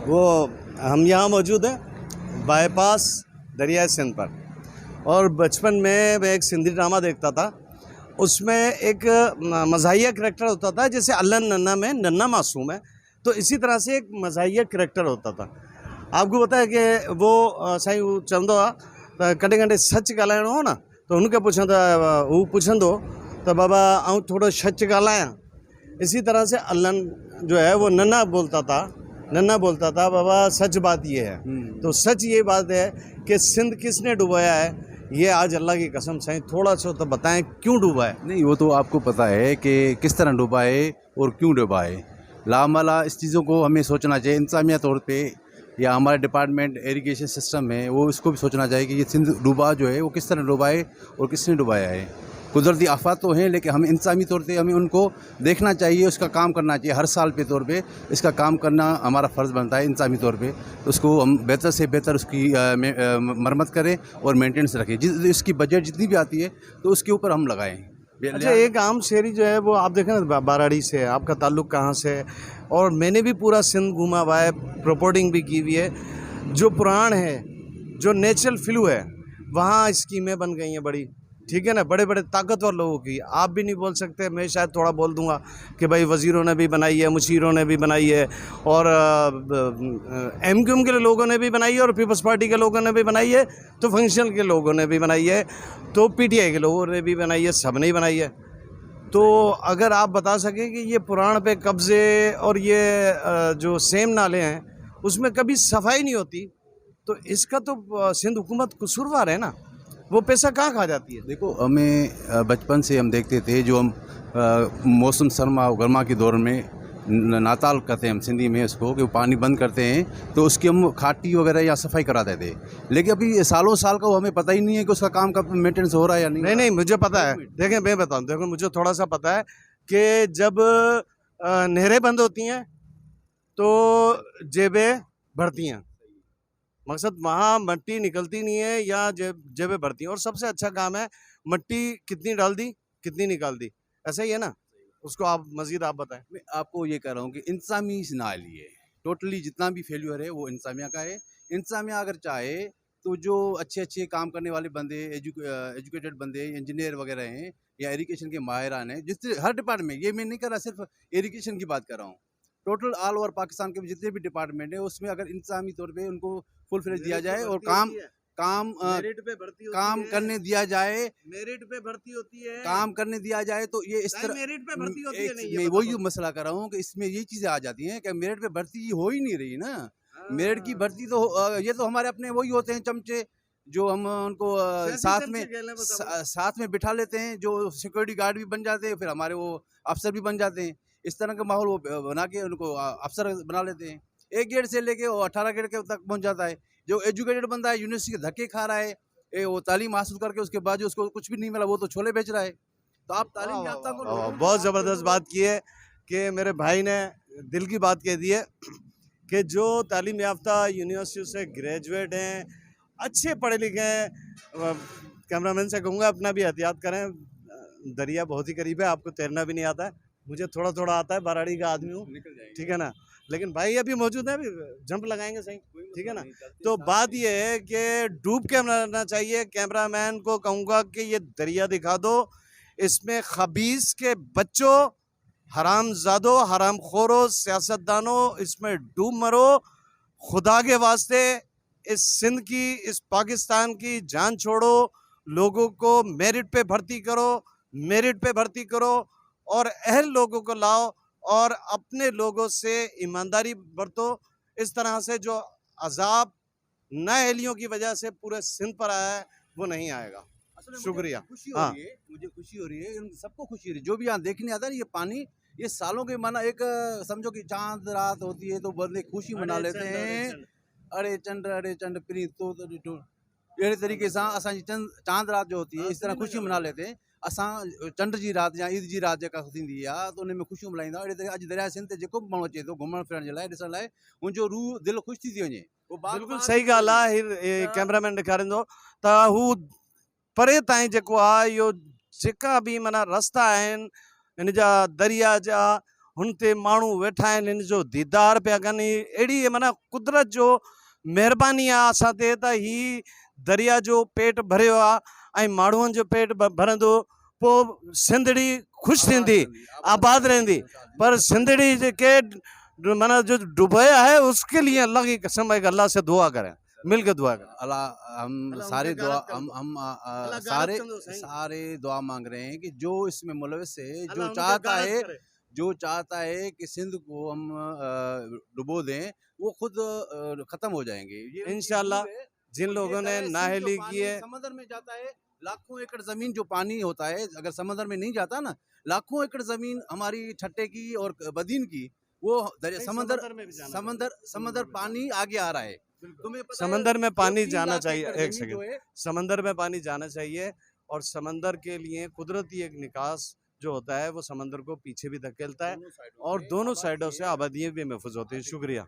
वो हम यहाँ मौजूद हैं बाईपास दरिया सिंध पर। और बचपन में मैं एक सिंधी ड्रामा देखता था, उसमें एक मज़ाहिया करैक्टर होता था, जैसे अल्लन नन्ना में नन्ना मासूम है, तो इसी तरह से एक मज़ाहिया करैक्टर होता था। आपको पता है कि वो साईं हू चवंदो आहे त कॾहिं कॾहिं सच ॻाल्हाइणो हो न त हुनखे पुछंदो, हू पुछंदो त बाबा आऊं थोड़ो सच ॻाल्हायां। इसी तरह से अल्लन जो है वो नन्ना बोलता था बाबा सच बात ये है। तो सच ये बात है कि सिंध किसने डुबाया है, ये आज अल्लाह की कसम साईं थोड़ा सा तो बताएं क्यों डूबा है। नहीं, वो तो आपको पता है कि किस तरह डूबा है और क्यों डूबा है। लामाला इस चीज़ों को हमें सोचना चाहिए इंतजामिया तौर पे, या हमारे डिपार्टमेंट इरिगेशन सिस्टम है वो इसको भी सोचना चाहिए कि ये सिंध डूबा जो है वो किस तरह डूबा है और किसने डुबाया है। कुदरती आफत तो हैं, लेकिन हमें इंतजामी तौर पे हमें उनको देखना चाहिए, उसका काम करना चाहिए। हर साल पे तौर पे इसका काम करना हमारा फ़र्ज़ बनता है इंतजामी तौर पे। उसको हम बेहतर से बेहतर उसकी मरम्मत करें और मेंटेनेंस रखें। इसकी बजट जितनी भी आती है तो उसके ऊपर हम लगाएं। अच्छा, एक आम शहरी जो है वो आप देखें ना बाराड़ी से है, आपका ताल्लुक़ कहाँ से है? और मैंने भी पूरा सिंध घूमा हुआ है, रिपोर्टिंग भी की हुई है। जो पुराण है, जो नेचुरल फ्लू है, वहाँ स्कीमें बन गई हैं बड़ी, ठीक है ना, बड़े बड़े ताकतवर लोगों की। आप भी नहीं बोल सकते, मैं शायद थोड़ा बोल दूंगा कि भाई वज़ीरों ने भी बनाई है, मुशीरों ने भी बनाई है, और MQM के लोगों ने भी बनाई है, और पीपल्स पार्टी के लोगों ने भी बनाई है, तो फंक्शनल के लोगों ने भी बनाई है, तो PTI के लोगों ने भी बनाई है, सब ने ही बनाई है। तो अगर आप बता सकें कि ये पुराण पे कब्ज़े और ये जो सेम नाले हैं उसमें कभी सफाई नहीं होती, तो इसका तो सिंध हुकूमत कसूरवार है ना। वो पैसा कहाँ खा जाती है? देखो, हमें बचपन से हम देखते थे, जो हम मौसम सरमा और गर्मा के दौर में नाताल कहते हैं हम सिंधी में उसको, कि वो पानी बंद करते हैं तो उसकी हम खाटी वगैरह या सफाई कराते थे। लेकिन अभी सालों साल का वो हमें पता ही नहीं है कि उसका काम कब मेंटेनेंस हो रहा है या नहीं। नहीं, मुझे पता है। देखें, मैं बताऊँ, देखो मुझे थोड़ा सा पता है कि जब नहरें बंद होती हैं तो जेबें भरती हैं। मकसद वहाँ मट्टी निकलती नहीं है या जेबें भरती हैं। और सबसे अच्छा काम है, मट्टी कितनी डाल दी, कितनी निकाल दी, ऐसा ही है ना। उसको आप मजीद आप बताएं। मैं आपको ये कह रहा हूँ कि इंतजामी ना लिए, टोटली जितना भी फेल्यूर है वो इंतजामिया का है। इंतजामिया अगर चाहे तो जो अच्छे अच्छे काम करने वाले बंदे, एजुकेटेड बंदे, इंजीनियर वगैरह हैं या इरिगेशन के माहिरान हैं, जिससे हर डिपार्टमेंट, ये मैं नहीं कर रहा सिर्फ इरिगेशन की बात कर रहा हूँ, टोटल ऑल ओवर पाकिस्तान के जितने भी डिपार्टमेंट है उसमें अगर इंतजामी तौर पे उनको फुल फ्लेज दिया जाए और काम मेरिट पे भर्ती होती काम है, करने दिया जाए, मेरिट पे भर्ती होती है, काम करने दिया जाए तो ये इस तरह मेरिट पे भर्ती होती है। नहीं, मैं ये वही मसला कर रहा हूँ कि इसमें ये चीज़ें आ जाती हैं कि मेरिट पे भर्ती हो ही नहीं रही ना। मेरिट की भर्ती तो ये तो हमारे अपने वही होते हैं चमचे, जो हम उनको साथ में बिठा लेते हैं, जो सिक्योरिटी गार्ड भी बन जाते हैं, फिर हमारे वो अफसर भी बन जाते हैं। इस तरह का माहौल वो बना के उनको अफसर बना लेते हैं। 1 गेट से लेके वो 18 गेट के तक पहुँच जाता है। जो एजुकेटेड बंदा है, यूनिवर्सिटी के धक्के खा रहा है, वो तालीम हासिल करके उसके बाद जो उसको कुछ भी नहीं मिला, वो तो छोले बेच रहा है। तो आप तालीम याफ्ता को बहुत ज़बरदस्त बात की है कि मेरे भाई ने दिल की बात कह दी है कि जो तालीम याफ्ता यूनिवर्सिटी से ग्रेजुएट हैं, अच्छे पढ़े लिखे हैं। कैमरामैन से कहूँगा अपना भी एहतियात करें, दरिया बहुत ही करीब है, आपको तैरना भी नहीं आता है, मुझे थोड़ा थोड़ा आता है, बाराड़ी का आदमी हूँ, ठीक है ना। लेकिन भाई अभी मौजूद है, अभी जंप लगाएंगे सही, ठीक है ना। तो बात ये है कि डूब के मरना चाहिए। कैमरामैन को कहूँगा कि ये दरिया दिखा दो, इसमें खबीस के बच्चों, हरामजादों, हरामखोरों, सियासतदानों, इसमें डूब मरो। खुदा के वास्ते इस सिंध की, इस पाकिस्तान की जान छोड़ो, लोगों को मेरिट पे भर्ती करो, मेरिट पे भर्ती करो, और अहल लोगों को लाओ, और अपने लोगों से ईमानदारी बरतो। इस तरह से जो अजाब नाअहलियों की वजह से पूरे सिंध पर आया है वो नहीं आएगा। शुक्रिया। खुशी हो रही है, मुझे खुशी हो रही है, उन सबको खुशी हो रही है जो भी यहाँ देखने आता है ना। ये पानी, ये सालों के माना एक समझो कि चांद रात होती है तो बंदे खुशी मना लेते हैं। अरे चंड प्रीत तो अहिड़े तरीक़े सां असांजी चांद रात जो होती है, इस तरह खुशी मना लेते हैं। असां चंड जी रात या ईद जी रात जेका थींदी आहे त उन में ख़ुशियूं मल्हाईंदा आहियूं। अहिड़े तरह अॼु दरिया सिंध ते जेको बि माण्हू अचे थो घुमण फिरण जे लाइ, ॾिसण लाइ, हुनजो रूह दिलि ख़ुशि थी वञे। बिल्कुल सही ॻाल्हि आहे। कैमरामैन ॾेखारींदो त हू परे ताईं जेको आहे इहो जेका बि माना रस्ता आहिनि इन जा, दरिया जा, हुन ते माण्हू वेठा आहिनि, इन जो दीदार पिया कनि। अहिड़ी माना कुदरत जो महिरबानी आहे असां ते, त ही दरिया जो पेट भरियो आहे ऐं माण्हुनि जो पेट भरंदो, पोइ सिंधड़ी ख़ुशि थींदी, आबाद रहंदी। पर सिंधड़ी जेके माना जो डुबोया है, उसके लिए अल्लाह की कसम है कि अल्लाह से दुआ करें, मिल के दुआ करें। अल्लाह हम अल्लाह सारे उनके दुआ गारत कर दो। हम अल्लाह गारत सारे कर दो सही। सारे दुआ मांग रहे हैं कि जो इसमें मुलविस है, अल्लाह जो उनके चाहता गारत है, करे। जो चाहता है कि सिंध को हम डुबो दें, वो खुद खत्म हो जाएंगे। ये इंशाल्लाह ज़रूर है। जिन और ये लोगों ने सिंध जो नाअहली की पानी है, समंदर में जाता है, लाखों एकड़ जमीन जो पानी होता है, अगर समंदर में नहीं जाता ना, लाखों एकड़ जमीन हमारी छट्टे की और बदीन की, वो समंदर में भी जाना समंदर समंदर पानी आगे आ रहा है। तुम्हें पता है, समंदर में पानी 2-3 जाना लाख चाहिए। एकड़ एक जमीन जो सेकंड, है, समंदर में पानी जाना चाहिए, और समंदर के लिए कुदरती एक निकास जो होता है वो समंदर को पीछे भी धकेलता है, दोनों साइडों और से दोनों आबादी साइडों से है। आबादियाँ भी महफूज होती है। शुक्रिया।